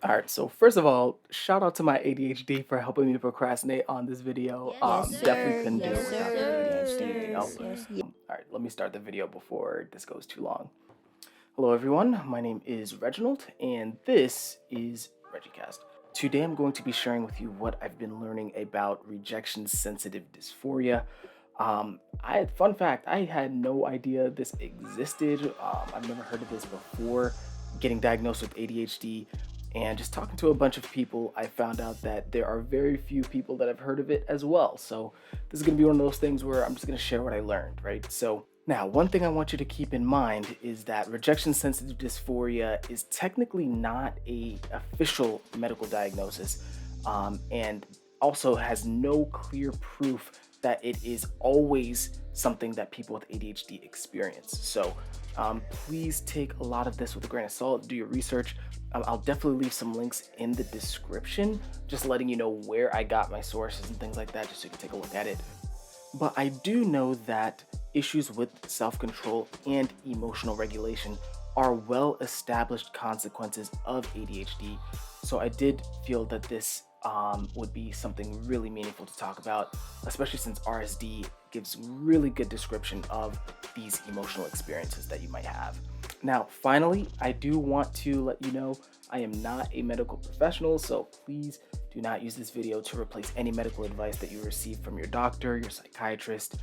All right, so first of all, shout out to my ADHD for helping me procrastinate on this video. Yes, Definitely sir. couldn't do Yes, it without the ADHD, you sir. know. Yes, All right, let me start the video before this goes too long. Hello, everyone. My name is Reginald, and this is RegiCast. Today, I'm going to be sharing with you what I've been learning about rejection-sensitive dysphoria. Fun fact, I had no idea this existed. I've never heard of this before getting diagnosed with ADHD. And just talking to a bunch of people, I found out that there are very few people that have heard of it as well. So this is going to be one of those things where I'm just going to share what I learned, right? So now, one thing I want you to keep in mind is that rejection-sensitive dysphoria is technically not a official medical diagnosis, and also has no clear proof that it is always something that people with ADHD experience. So please take a lot of this with a grain of salt. Do your research. I'll definitely leave some links in the description, just letting you know where I got my sources and things like that, just so you can take a look at it. But I do know that issues with self control and emotional regulation are well established consequences of ADHD. So I did feel that this would be something really meaningful to talk about, especially since RSD gives really good description of these emotional experiences that you might have. Now, finally, I do want to let you know I am not a medical professional, so please do not use this video to replace any medical advice that you receive from your doctor, your psychiatrist,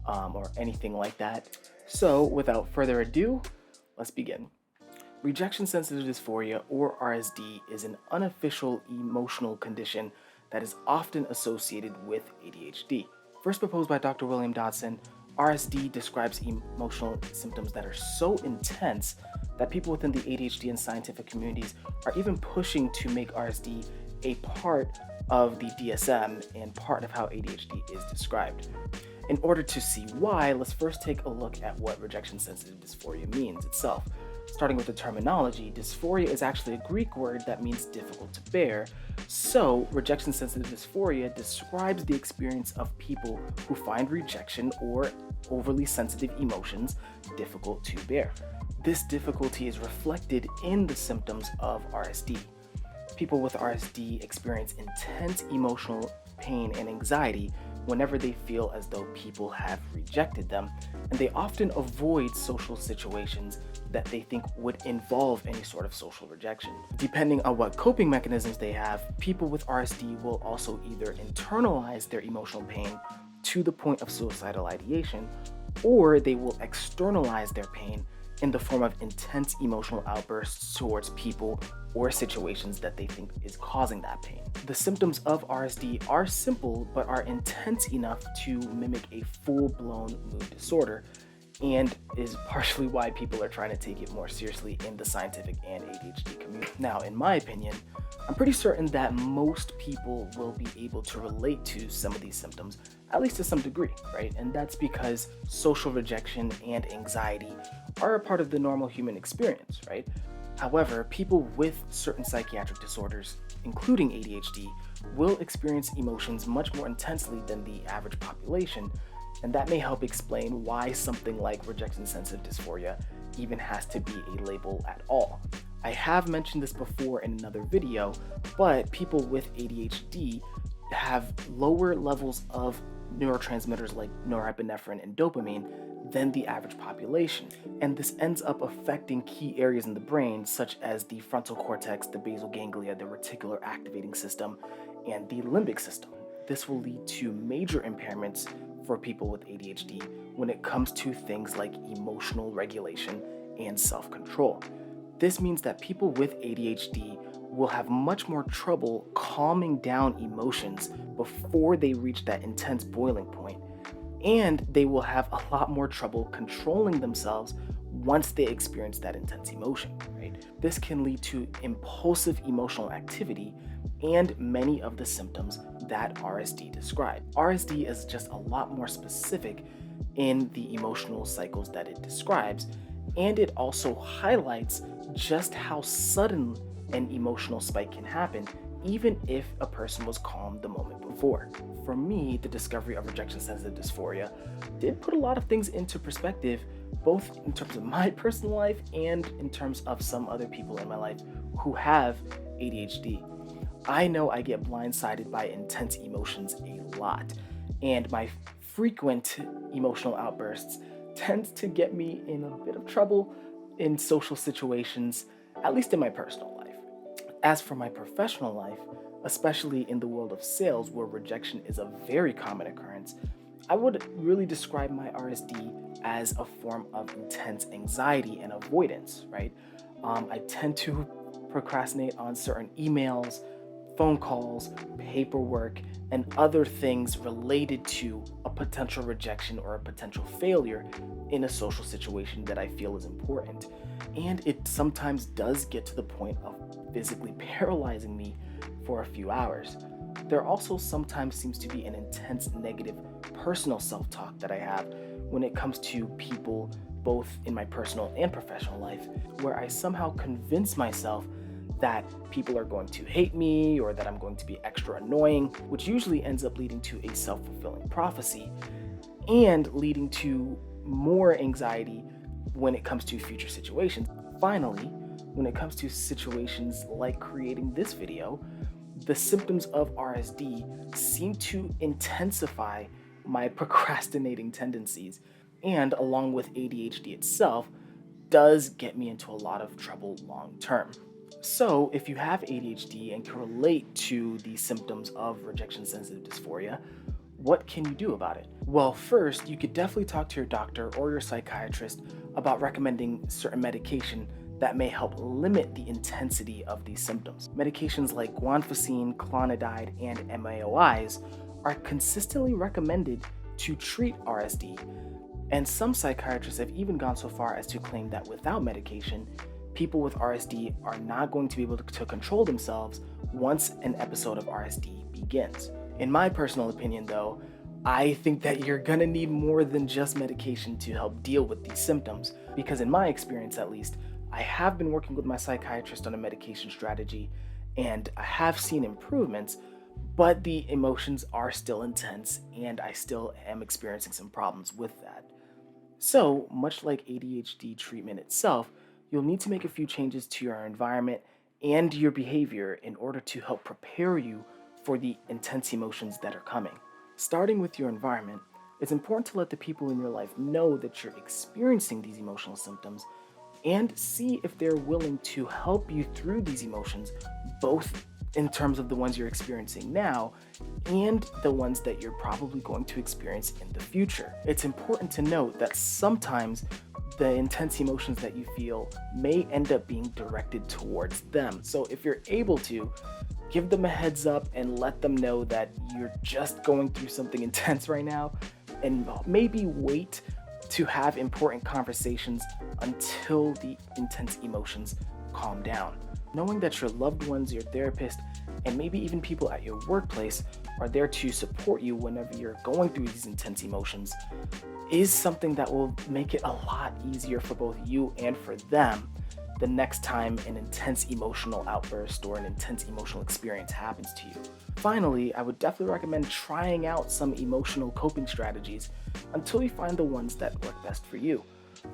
or anything like that. So, without further ado, let's begin. Rejection sensitive dysphoria, or RSD, is an unofficial emotional condition that is often associated with ADHD. First proposed by Dr. William Dodson, RSD describes emotional symptoms that are so intense that people within the ADHD and scientific communities are even pushing to make RSD a part of the DSM and part of how ADHD is described. In order to see why, let's first take a look at what rejection sensitive dysphoria means itself. Starting with the terminology, dysphoria is actually a Greek word that means difficult to bear. So, rejection sensitive dysphoria describes the experience of people who find rejection or overly sensitive emotions difficult to bear. This difficulty is reflected in the symptoms of RSD. People with RSD experience intense emotional pain and anxiety whenever they feel as though people have rejected them, and they often avoid social situations that they think would involve any sort of social rejection. Depending on what coping mechanisms they have, people with RSD will also either internalize their emotional pain to the point of suicidal ideation, or they will externalize their pain in the form of intense emotional outbursts towards people or situations that they think is causing that pain. The symptoms of RSD are simple but are intense enough to mimic a full-blown mood disorder, and is partially why people are trying to take it more seriously in the scientific and ADHD community. Now, in my opinion, I'm pretty certain that most people will be able to relate to some of these symptoms, at least to some degree, right? And that's because social rejection and anxiety are a part of the normal human experience, right? However, people with certain psychiatric disorders, including ADHD, will experience emotions much more intensely than the average population, and that may help explain why something like rejection-sensitive dysphoria even has to be a label at all. I have mentioned this before in another video, but people with ADHD have lower levels of neurotransmitters like norepinephrine and dopamine than the average population. And this ends up affecting key areas in the brain, such as the frontal cortex, the basal ganglia, the reticular activating system, and the limbic system. This will lead to major impairments for people with ADHD when it comes to things like emotional regulation and self-control. This means that people with ADHD will have much more trouble calming down emotions before they reach that intense boiling point, and they will have a lot more trouble controlling themselves once they experience that intense emotion, right? This can lead to impulsive emotional activity and many of the symptoms that RSD describes. RSD is just a lot more specific in the emotional cycles that it describes, and it also highlights just how sudden an emotional spike can happen, even if a person was calm the moment before. For me, the discovery of rejection-sensitive dysphoria did put a lot of things into perspective, both in terms of my personal life and in terms of some other people in my life who have ADHD. I know I get blindsided by intense emotions a lot, and my frequent emotional outbursts tend to get me in a bit of trouble in social situations, at least in my personal life. As for my professional life, especially in the world of sales where rejection is a very common occurrence, I would really describe my RSD as a form of intense anxiety and avoidance, right? I tend to procrastinate on certain emails, phone calls, paperwork, and other things related to a potential rejection or a potential failure in a social situation that I feel is important. And it sometimes does get to the point of physically paralyzing me for a few hours. There also sometimes seems to be an intense negative personal self-talk that I have when it comes to people, both in my personal and professional life, where I somehow convince myself that people are going to hate me or that I'm going to be extra annoying, which usually ends up leading to a self-fulfilling prophecy and leading to more anxiety when it comes to future situations. Finally, when it comes to situations like creating this video, the symptoms of RSD seem to intensify my procrastinating tendencies, and along with ADHD itself, does get me into a lot of trouble long term. So, if you have ADHD and can relate to the symptoms of rejection sensitive dysphoria, what can you do about it? Well, first, you could definitely talk to your doctor or your psychiatrist about recommending certain medication that may help limit the intensity of these symptoms. Medications like guanfacine, clonidine, and MAOIs are consistently recommended to treat RSD, and some psychiatrists have even gone so far as to claim that without medication, people with RSD are not going to be able to control themselves once an episode of RSD begins. In my personal opinion, though, I think that you're gonna need more than just medication to help deal with these symptoms, because in my experience at least, I have been working with my psychiatrist on a medication strategy, and I have seen improvements, but the emotions are still intense, and I still am experiencing some problems with that. So, much like ADHD treatment itself, you'll need to make a few changes to your environment and your behavior in order to help prepare you for the intense emotions that are coming. Starting with your environment, it's important to let the people in your life know that you're experiencing these emotional symptoms and see if they're willing to help you through these emotions, both in terms of the ones you're experiencing now and the ones that you're probably going to experience in the future. It's important to note that sometimes the intense emotions that you feel may end up being directed towards them. So if you're able to, give them a heads up and let them know that you're just going through something intense right now, and maybe wait to have important conversations until the intense emotions calm down. Knowing that your loved ones, your therapist, and maybe even people at your workplace are there to support you whenever you're going through these intense emotions is something that will make it a lot easier for both you and for them the next time an intense emotional outburst or an intense emotional experience happens to you. Finally, I would definitely recommend trying out some emotional coping strategies until you find the ones that work best for you.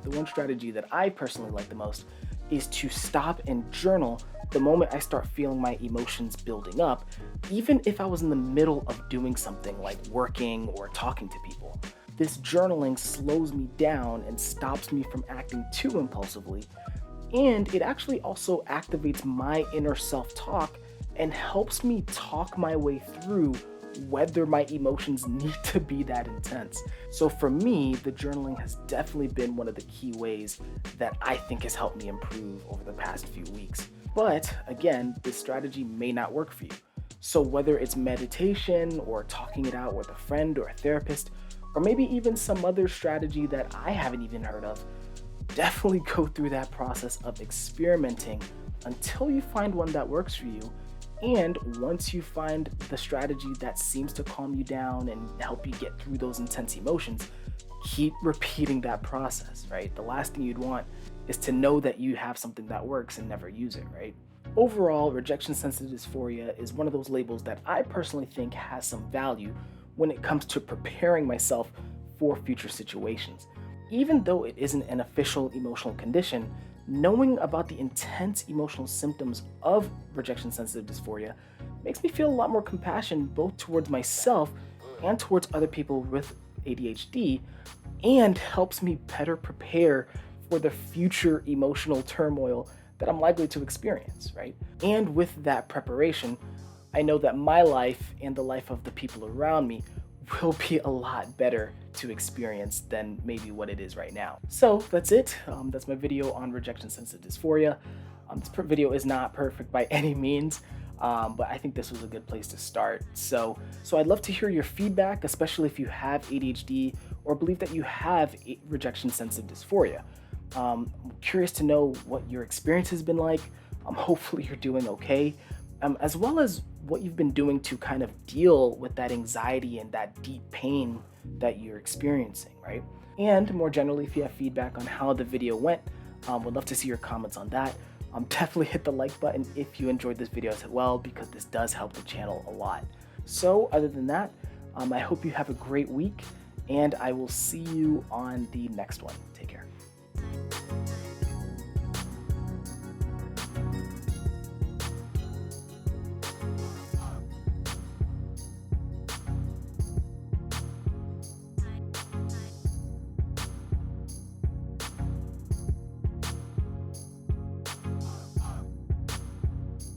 The one strategy that I personally like the most is to stop and journal the moment I start feeling my emotions building up, even if I was in the middle of doing something like working or talking to people. This journaling slows me down and stops me from acting too impulsively, and it actually also activates my inner self-talk and helps me talk my way through whether my emotions need to be that intense. So for me, the journaling has definitely been one of the key ways that I think has helped me improve over the past few weeks. But again, this strategy may not work for you. So whether it's meditation or talking it out with a friend or a therapist, or maybe even some other strategy that I haven't even heard of, definitely go through that process of experimenting until you find one that works for you. And once you find the strategy that seems to calm you down and help you get through those intense emotions, keep repeating that process, right? The last thing you'd want is to know that you have something that works and never use it, right? Overall, rejection-sensitive dysphoria is one of those labels that I personally think has some value when it comes to preparing myself for future situations. Even though it isn't an official emotional condition, Knowing about the intense emotional symptoms of rejection-sensitive dysphoria makes me feel a lot more compassion both towards myself and towards other people with ADHD, and helps me better prepare for the future emotional turmoil that I'm likely to experience, right? And with that preparation, I know that my life and the life of the people around me will be a lot better to experience than maybe what it is right now. So that's it. That's my video on rejection-sensitive dysphoria. This video is not perfect by any means, but I think this was a good place to start. So I'd love to hear your feedback, especially if you have ADHD or believe that you have rejection-sensitive dysphoria. I'm curious to know what your experience has been like. Hopefully you're doing okay, as well as what you've been doing to kind of deal with that anxiety and that deep pain that you're experiencing, right? And more generally, if you have feedback on how the video went, would love to see your comments on that. Definitely hit the like button if you enjoyed this video as well, because this does help the channel a lot. So other than that, I hope you have a great week, and I will see you on the next one. Take care.